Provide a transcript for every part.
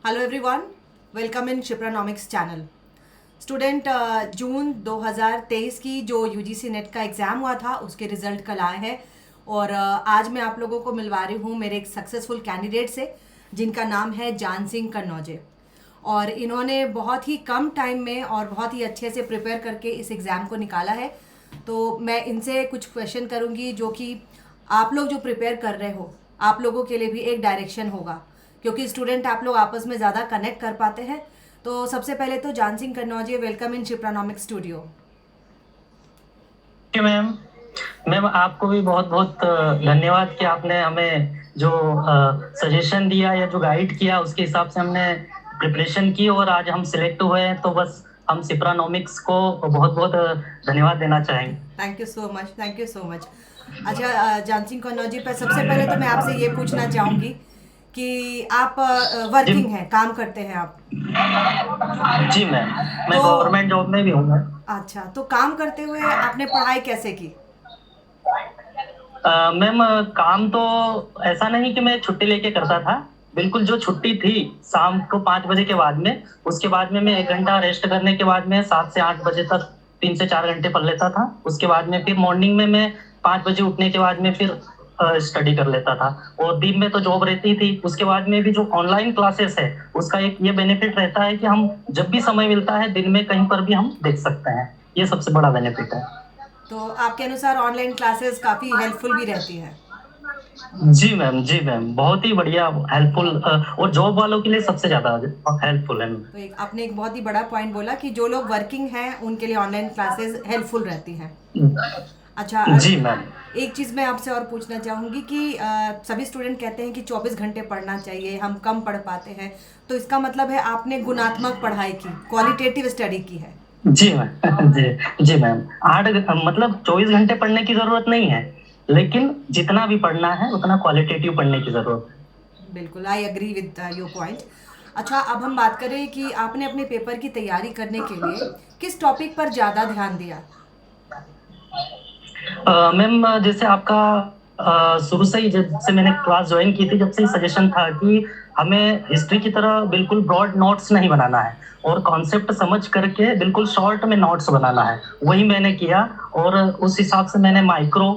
Hello everyone, welcome in Shipranomics channel. Student, June 2023 की जो UGC net का एग्ज़ाम हुआ था उसके रिज़ल्ट कल आए हैं और आज मैं आप लोगों को मिलवा रही हूँ मेरे एक सक्सेसफुल कैंडिडेट से जिनका नाम है जान सिंह कन्नौजे। और इन्होंने बहुत ही कम टाइम में और बहुत ही अच्छे से प्रिपेयर करके इस एग्ज़ाम को निकाला है। तो मैं इनसे कुछ क्वेश्चन करूँगी जो कि आप लोग जो प्रिपेयर कर रहे हो आप लोगों के लिए भी एक डायरेक्शन होगा, क्योंकि स्टूडेंट आप लोग आपस में ज़्यादा कनेक्ट कर पाते हैं। तो सबसे पहले तो Jaan Singh Kannauje, welcome in Shipranomics studio. जी मैम। मैम आपको भी बहुत बहुत धन्यवाद कि आपने हमें जो सजेशन दिया या जो गाइड किया उसके हिसाब से हमने प्रिपरेशन की और आज हम सिलेक्ट हुए हैं। तो बस हम सिप्रानॉमिक्स को बहुत बहुत धन्यवाद देना चाहेंगे। Thank you so much, thank you so much. अच्छा, जान सिंह कन्नौजे, पर सबसे पहले तो मैं आपसे ये पूछना चाहूँगी कि आप जी वर्किंग हैं, काम करते हैं आप? जी मैम, मैं तो गवर्नमेंट जॉब में भी हूँ मैम। अच्छा, तो काम करते हुए आपने पढ़ाई कैसे की? मैम काम तो ऐसा नहीं कि मैं छुट्टी लेके करता था। बिल्कुल जो छुट्टी थी शाम को 5 बजे के बाद में, उसके बाद में मैं 1 घंटा रेस्ट करने के बाद में 7 से 8 बजे तक 3 से 4 घंटे पढ़ लेता था। उसके बाद में फिर मॉर्निंग में मैं 5 बजे उठने के बाद में फिर स्टडी कर लेता था। और दिन में तो जॉब रहती थी। उसके बाद में भी जो ऑनलाइन क्लासेस है उसका एक ये बेनिफिट रहता है कि हम जब भी समय मिलता है दिन में कहीं पर भी हम देख सकते हैं। ये सबसे बड़ा बेनिफिट है। तो आपके अनुसार ऑनलाइन क्लासेस काफ़ी हेल्पफुल भी रहती है? जी मैम, जी मैम, बहुत ही बढ़िया हेल्पफुल और जॉब वालों के लिए सबसे ज्यादा हेल्पफुल है। तो एक आपने एक बहुत ही बड़ा पॉइंट बोला कि जो लोग वर्किंग हैं उनके लिए ऑनलाइन क्लासेस हेल्पफुल रहती हैं। अच्छा, जी मैम। एक चीज़ मैं आपसे और पूछना चाहूँगी कि सभी स्टूडेंट कहते हैं कि 24 घंटे पढ़ना चाहिए, हम कम पढ़ पाते हैं। तो इसका मतलब है आपने गुणात्मक पढ़ाई की, क्वालिटेटिव स्टडी की है? जी मैम जी जी मैम, 24 घंटे पढ़ने की जरूरत नहीं है, लेकिन जितना भी पढ़ना है उतना क्वालिटेटिव पढ़ने की जरूरत है। बिल्कुल, I agree with your point. अच्छा, अब हम बात करें कि आपने अपने पेपर की तैयारी करने के लिए किस टॉपिक पर ज़्यादा ध्यान दिया? मैम जैसे आपका शुरू से ही जब से मैंने क्लास ज्वाइन की थी जब से ही सजेशन था कि हमें हिस्ट्री की तरह बिल्कुल ब्रॉड नोट्स नहीं बनाना है और कॉन्सेप्ट समझ करके बिल्कुल शॉर्ट में नोट्स बनाना है। वही मैंने किया और उस हिसाब से मैंने माइक्रो,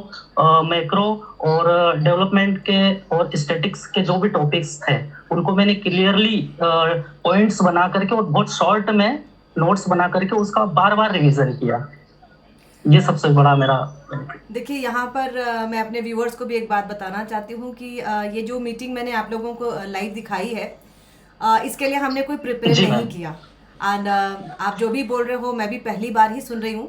मैक्रो और डेवलपमेंट के और स्टैटिक्स के जो भी टॉपिक्स थे उनको मैंने क्लियरली पॉइंट्स बना करके और बहुत शॉर्ट में नोट्स बना करके उसका बार बार रिवीजन किया। ये सबसे बड़ा मेरा। देखिए, यहाँ पर मैं अपने व्यूअर्स को भी एक बात बताना चाहती हूँ कि ये जो मीटिंग मैंने आप लोगों को लाइव दिखाई है, इसके लिए हमने कोई प्रिपेयर जी नहीं मैम। किया। एंड आप जो भी बोल रहे हो मैं भी पहली बार ही सुन रही हूँ।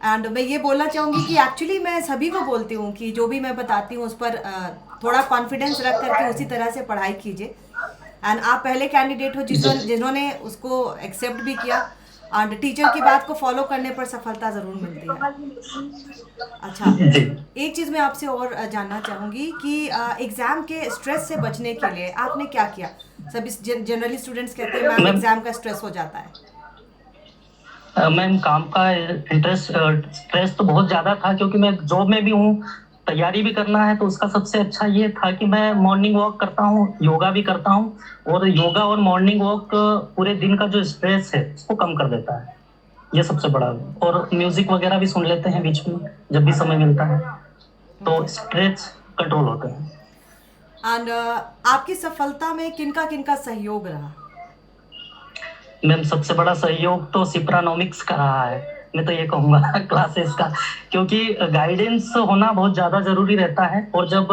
एंड मैं ये बोलना चाहूँगी कि एक्चुअली मैं सभी को बोलती हूँ कि जो भी मैं बताती हूँ उस पर थोड़ा कॉन्फिडेंस रख करके उसी तरह से पढ़ाई कीजिए। एंड आप पहले कैंडिडेट हो जी जिन्होंने उसको एक्सेप्ट भी किया एंड टीचर की बात को फॉलो करने पर सफलता ज़रूर मिलती है। अच्छा, जी एक चीज़ मैं आपसे और जानना चाहूँगी कि एग्ज़ाम के स्ट्रेस से बचने के लिए आपने क्या किया? सभी जनरली स्टूडेंट्स कहते हैं मैम मैम। एग्ज़ाम का स्ट्रेस हो जाता है। मैम काम का इंटरेस्ट स्ट्रेस तो बहुत ज्यादा था क्योंकि मैं जॉब में भी हूँ, तैयारी भी करना है। तो उसका सबसे अच्छा ये था कि मैं मॉर्निंग वॉक करता हूँ, योगा भी करता हूँ। और योगा और मॉर्निंग वॉक पूरे दिन का जो स्ट्रेस है उसको कम कर देता है। ये सबसे बड़ा है। और म्यूजिक वगैरह भी सुन लेते हैं बीच में जब भी समय मिलता है, तो ओके। स्ट्रेस कंट्रोल होता है। एंड आपकी सफलता में किनका किनका सहयोग रहा? मैम सबसे बड़ा सहयोग तो सिप्रानॉमिक्स का रहा है। मैं तो ये कहूंगा क्लासेस का, क्योंकि गाइडेंस होना बहुत ज्यादा जरूरी रहता है। और जब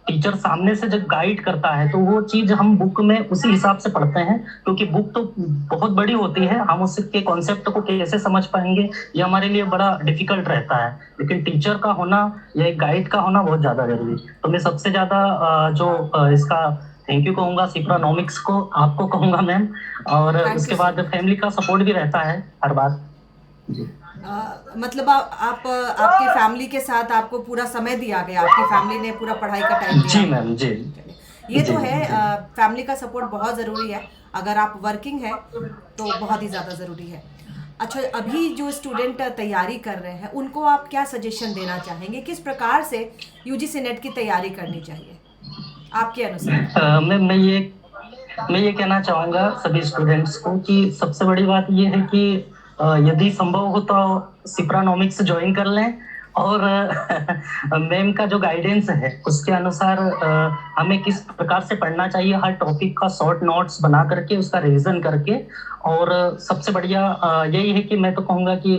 टीचर सामने से जब गाइड करता है तो वो चीज हम बुक में उसी हिसाब से पढ़ते हैं, क्योंकि बुक तो बहुत बड़ी होती है, हम उसके कॉन्सेप्ट को कैसे समझ पाएंगे ये हमारे लिए बड़ा डिफिकल्ट रहता है। लेकिन टीचर का होना या एक गाइड का होना बहुत ज्यादा जरूरी है। तो मैं सबसे ज्यादा इसका थैंक यू कहूंगा सिप्रानॉमिक्स को, आपको कहूंगा मैम। और थैंक यू उसके सो बाद मच। फैमिली का सपोर्ट भी रहता है हर बार। जी मतलब आप आपकी फैमिली के साथ आपको पूरा समय दिया गया, आपकी फैमिली ने पूरा पढ़ाई का टाइम दिया जी आपको? मैम। जी चलिए, ये जी तो है। जी फैमिली का सपोर्ट बहुत ज़रूरी है। अगर आप वर्किंग है तो बहुत ही ज़्यादा ज़रूरी है। अच्छा, अभी जो स्टूडेंट तैयारी कर रहे हैं उनको आप क्या सजेशन देना चाहेंगे? किस प्रकार से यूजीसी नेट की तैयारी करनी चाहिए आपके अनुसार? मैम मैं ये मैं ये कहना चाहूँगा सभी स्टूडेंट्स को कि सबसे बड़ी बात ये है कि यदि संभव हो तो सिप्रानॉमिक्स ज्वाइन कर लें और मैम का जो गाइडेंस है उसके अनुसार हमें किस प्रकार से पढ़ना चाहिए, हर टॉपिक का शॉर्ट नोट्स बना करके उसका रिवीजन करके। और सबसे बढ़िया यही है कि मैं तो कहूँगा कि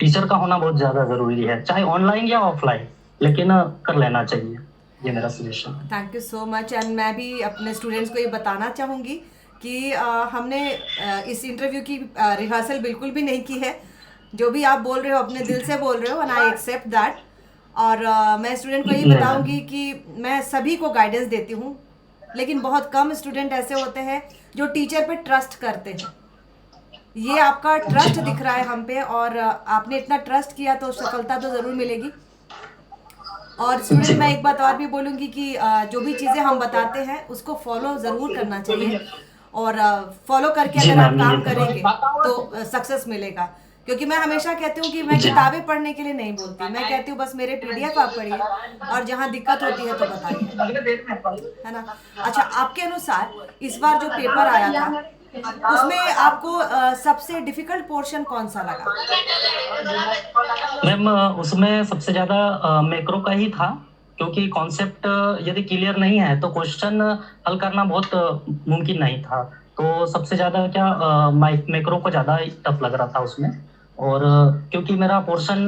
टीचर का होना बहुत ज़्यादा ज़रूरी है, चाहे ऑनलाइन या ऑफलाइन, लेकिन कर लेना चाहिए। ये मेरा सजेशन है। Thank you so much. And मैं भी अपने स्टूडेंट्स को ये बताना चाहूँगी कि हमने इस इंटरव्यू की रिहर्सल बिल्कुल भी नहीं की है। जो भी आप बोल रहे हो अपने दिल से बोल रहे हो, एंड आई एक्सेप्ट दैट। और मैं स्टूडेंट को ये नहीं, बताऊंगी कि मैं सभी को गाइडेंस देती हूँ, लेकिन बहुत कम स्टूडेंट ऐसे होते हैं जो टीचर पे ट्रस्ट करते हैं। ये आपका ट्रस्ट दिख रहा है हम पे, और आपने इतना ट्रस्ट किया तो सफलता तो ज़रूर मिलेगी। और जी स्टूडेंट, मैं एक बात और भी बोलूँगी कि जो भी चीज़ें हम बताते हैं उसको फॉलो ज़रूर करना चाहिए, और फॉलो करके जी अगर आप मैम, ये काम तो करेंगे तो सक्सेस मिलेगा। क्योंकि मैं हमेशा कहती हूँ कि मैं जी किताबें पढ़ने के लिए नहीं बोलती, मैं कहती हूँ बस मेरे पीडीएफ आप पढ़िए, और जहाँ दिक्कत होती है तो बताइए, है ना। अच्छा, आपके अनुसार इस बार जो पेपर आया था उसमें आपको सबसे डिफिकल्ट पोर्शन कौन सा लगा? मैम उसमें सबसे ज्यादा मैक्रो का ही था, क्योंकि कॉन्सेप्ट यदि क्लियर नहीं है तो क्वेश्चन हल करना बहुत मुमकिन नहीं था। तो सबसे ज्यादा क्या मैक्रो को ज्यादा टफ लग रहा था उसमें। और क्योंकि मेरा पोर्शन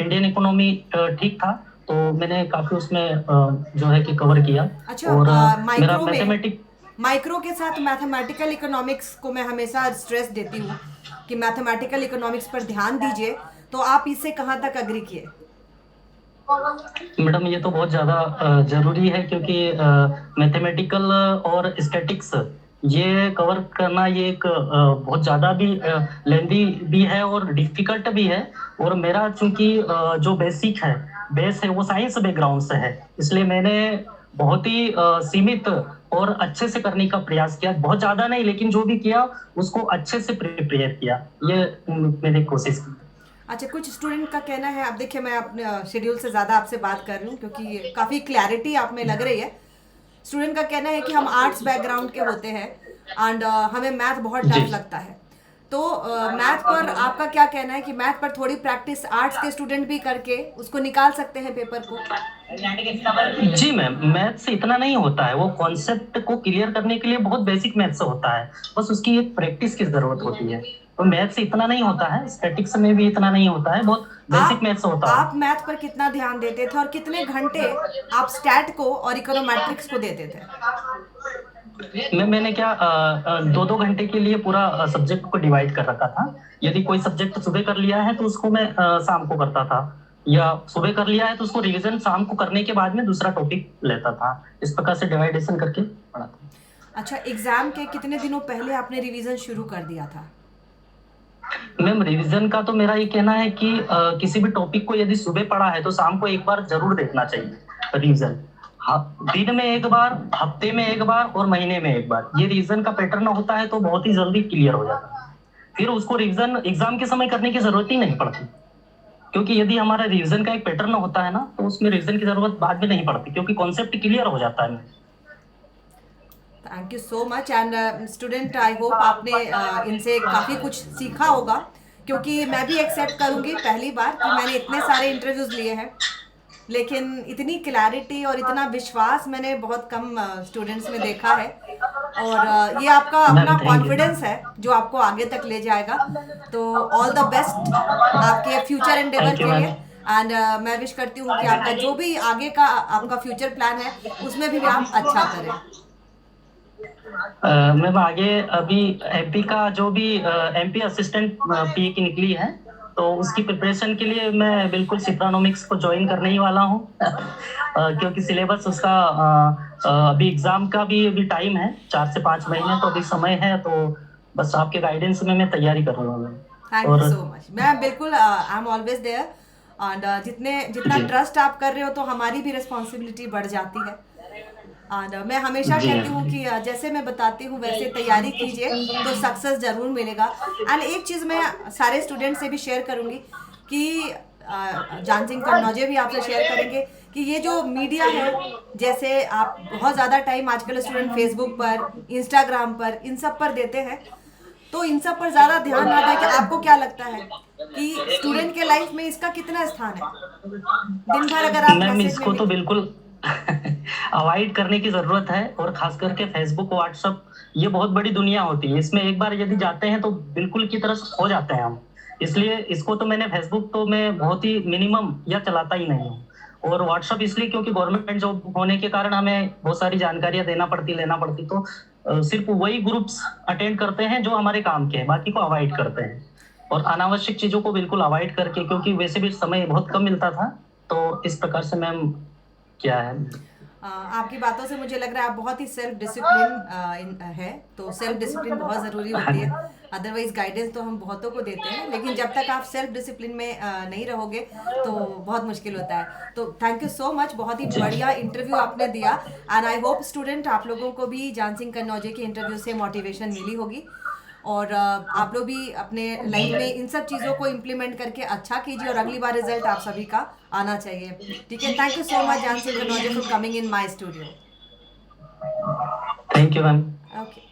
इंडियन इकोनॉमी ठीक था, तो मैंने काफी उसमें जो है कि कवर किया। अच्छा, और मेरा माइक्रो में, मैथमेटिक माइक्रो के साथ मैथमेटिकल इकोनॉमिक्स को मैं हमेशा स्ट्रेस देती हूँ कि मैथमेटिकल इकोनॉमिक्स पर ध्यान दीजिए। तो आप इससे कहाँ तक अग्री किए? मैडम ये तो बहुत ज़्यादा ज़रूरी है, क्योंकि मैथमेटिकल और स्टैटिक्स ये कवर करना, ये एक बहुत ज़्यादा भी लेंदी भी है और डिफिकल्ट भी है। और मेरा चूंकि जो बेसिक है, बेस है, वो साइंस बैकग्राउंड से है, इसलिए मैंने बहुत ही सीमित और अच्छे से करने का प्रयास किया। बहुत ज़्यादा नहीं, लेकिन जो भी किया उसको अच्छे से प्रिपेयर किया, ये मैंने कोशिश की। अच्छा, कुछ स्टूडेंट का कहना है, अब देखिए मैं अपने शेड्यूल से ज़्यादा आपसे बात कर रही हूँ क्योंकि काफ़ी क्लैरिटी आप में लग रही है। स्टूडेंट का कहना है कि हम आर्ट्स बैकग्राउंड के होते हैं, एंड हमें मैथ बहुत जी टफ लगता है। तो मैथ पर आपका क्या कहना है कि मैथ पर थोड़ी प्रैक्टिस आर्ट्स के स्टूडेंट भी करके उसको निकाल सकते हैं पेपर को? जी मैम, मैथ से इतना नहीं होता है, वो कॉन्सेप्ट को क्लियर करने के लिए बहुत बेसिक मैथ से होता है, बस उसकी एक प्रैक्टिस की जरूरत होती है। तो मैथ से इतना नहीं होता है, स्टैटिक्स में भी इतना नहीं होता है, बहुत बेसिक मैथ से होता आप है। मैथ पर कितना ध्यान देते थे और कितने घंटे आप स्टैट को और इकोनोमेट्रिक्स को देते थे? मैंने क्या 2-2 घंटे के लिए पूरा सब्जेक्ट को डिवाइड कर रखा था। यदि कोई सब्जेक्ट सुबह कर लिया है तो उसको मैं शाम को करता था, या सुबह कर लिया है तो उसको रिवीजन शाम को करने के बाद में दूसरा टॉपिक लेता था। इस प्रकार से डिवाइडेशन करके पढ़ा था। अच्छा, एग्जाम के कितने दिनों पहले आपने रिवीजन शुरू कर दिया था? मैम रिवीजन का तो मेरा ये कहना है कि किसी भी टॉपिक को यदि सुबह पढ़ा है तो शाम को एक बार जरूर देखना चाहिए रिवीजन। दिन में एक बार, हफ्ते में एक बार और महीने में एक बार, ये रिवीजन का पैटर्न होता है तो बहुत ही जल्दी क्लियर हो जाता है। फिर उसको रिवीजन एग्जाम के समय करने की जरूरत ही नहीं पड़ती, क्योंकि यदि हमारा रिवीजन का एक पैटर्न होता है ना, तो उसमें रिवीजन की जरूरत बाद में नहीं पड़ती, क्योंकि कॉन्सेप्ट क्लियर हो जाता है। Thank you so much. And student, I hope आपने इनसे काफ़ी कुछ सीखा होगा, क्योंकि मैं भी एक्सेप्ट करूंगी पहली बार कि मैंने इतने सारे इंटरव्यूज़ लिए हैं, लेकिन इतनी क्लैरिटी और इतना विश्वास मैंने बहुत कम स्टूडेंट्स में देखा है। और ये आपका अपना मैम थैंक यू। कॉन्फिडेंस है जो आपको आगे तक ले जाएगा। तो ऑल द बेस्ट आपके फ्यूचर एंडेवर थैंक यू के लिए। मैम। एंड मैं विश करती हूँ कि आपका जो भी आगे का आपका फ्यूचर प्लान है उसमें भी आप अच्छा करें। मैम आगे अभी एमपी का जो भी एमपी असिस्टेंट पी की निकली है, तो उसकी प्रिपरेशन के लिए मैं बिल्कुल सिप्रानोमिक्स को ज्वाइन करने ही वाला हूँ। क्योंकि सिलेबस उसका अभी एग्जाम का भी अभी टाइम है, 4 से 5 महीने तो अभी समय है, तो बस आपके गाइडेंस में मैं तैयारी कर रहा हूँ। थैंक यू और सो मच। मैं बिल्कुल, I am always there. And जितना जी ट्रस्ट आप कर रहे हो तो हमारी भी रिस्पॉन्सिबिलिटी बढ़ जाती है। एंड मैं हमेशा जी कहती हूँ मैम। कि जैसे मैं बताती हूँ वैसे तैयारी कीजिए तो सक्सेस ज़रूर मिलेगा। एंड एक चीज़ मैं सारे स्टूडेंट से भी शेयर करूँगी कि जान सिंह कन्नौजे भी आपसे शेयर करेंगे कि ये जो मीडिया है, जैसे आप बहुत ज़्यादा टाइम आजकल स्टूडेंट फेसबुक पर, इंस्टाग्राम पर, इन सब पर देते हैं, तो इन सब पर ज़्यादा ध्यान ना दें। कि आपको क्या लगता है कि स्टूडेंट के लाइफ में इसका कितना स्थान है? दिन भर अगर आप मैम मैसेज इसको में तो बिल्कुल अवॉइड करने की जरूरत है, और खास करके फेसबुक, व्हाट्सएप, ये बहुत बड़ी दुनिया होती है। इसमें एक बार यदि जाते हैं तो बिल्कुल की तरह खो जाते हैं हम। इसलिए इसको तो मैंने, फेसबुक तो मैं बहुत ही मिनिमम या चलाता ही नहीं हूँ। और व्हाट्सएप इसलिए क्योंकि गवर्नमेंट जॉब होने के कारण हमें बहुत सारी जानकारियां लेना पड़ती, तो सिर्फ वही ग्रुप्स अटेंड करते हैं जो हमारे काम के हैं, बाकी को अवॉइड करते हैं। और अनावश्यक चीजों को बिल्कुल अवॉइड करके, क्योंकि वैसे भी समय बहुत कम मिलता था, तो इस प्रकार से मैम क्या है। आपकी बातों से मुझे लग रहा है आप बहुत ही सेल्फ डिसिप्लिन है, तो सेल्फ डिसिप्लिन बहुत ज़रूरी होती है। अदरवाइज गाइडेंस तो हम बहुतों को देते हैं, लेकिन जब तक आप सेल्फ डिसिप्लिन में नहीं रहोगे तो बहुत मुश्किल होता है। तो थैंक यू सो मच, बहुत ही बढ़िया इंटरव्यू आपने दिया। एंड आई होप स्टूडेंट आप लोगों को भी जान सिंह कन्नौजे के इंटरव्यू से मोटिवेशन मिली होगी, और आप लोग भी अपने लाइफ में इन सब चीज़ों को इम्प्लीमेंट करके अच्छा कीजिए, और अगली बार रिजल्ट आप सभी का आना चाहिए। ठीक है, थैंक यू सो मच जान Singh Kannauje for coming in my studio. Thank you ma'am. Okay.